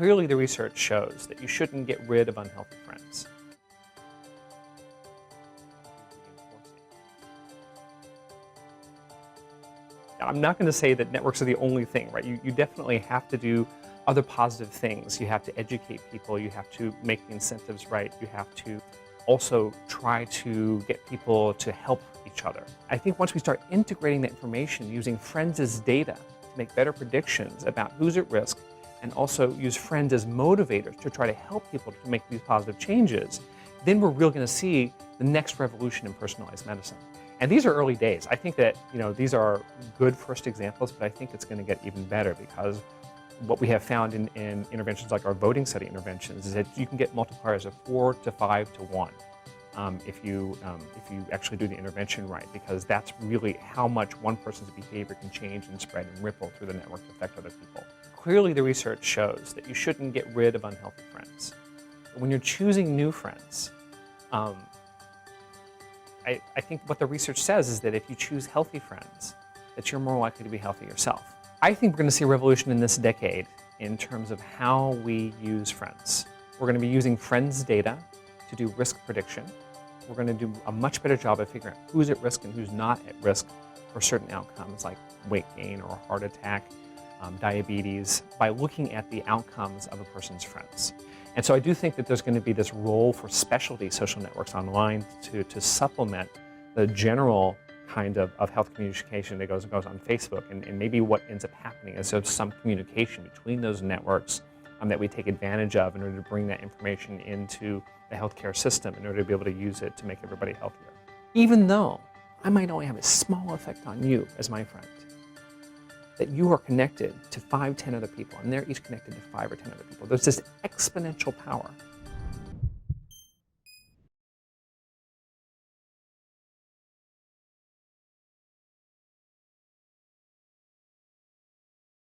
Clearly, the research shows that you shouldn't get rid of unhealthy friends. I'm not going to say that networks are the only thing, right? You definitely have to do other positive things. You have to educate people. You have to make the incentives right. You have to also try to get people to help each other. I think once we start integrating that information, using friends as data to make better predictions about who's at risk, and also use friends as motivators to try to help people to make these positive changes, then we're really going to see the next revolution in personalized medicine. And these are early days. I think that these are good first examples, but I think it's going to get even better, because what we have found in interventions like our voting study interventions is that you can get multipliers of 4 to 5 to 1 if you actually do the intervention right, because that's really how much one person's behavior can change and spread and ripple through the network to affect other people. Clearly, the research shows that you shouldn't get rid of unhealthy friends. When you're choosing new friends, I think what the research says is that if you choose healthy friends, that you're more likely to be healthy yourself. I think we're going to see a revolution in this decade in terms of how we use friends. We're going to be using friends data to do risk prediction. We're going to do a much better job of figuring out who's at risk and who's not at risk for certain outcomes like weight gain or a heart attack, diabetes, by looking at the outcomes of a person's friends. And so I do think that there's going to be this role for specialty social networks online to supplement the general kind of health communication that goes on Facebook. And maybe what ends up happening is there's some communication between those networks that we take advantage of in order to bring that information into the healthcare system in order to be able to use it to make everybody healthier. Even though I might only have a small effect on you as my friend, that you are connected to 5, 10 other people, and they're each connected to 5 or 10 other people. There's this exponential power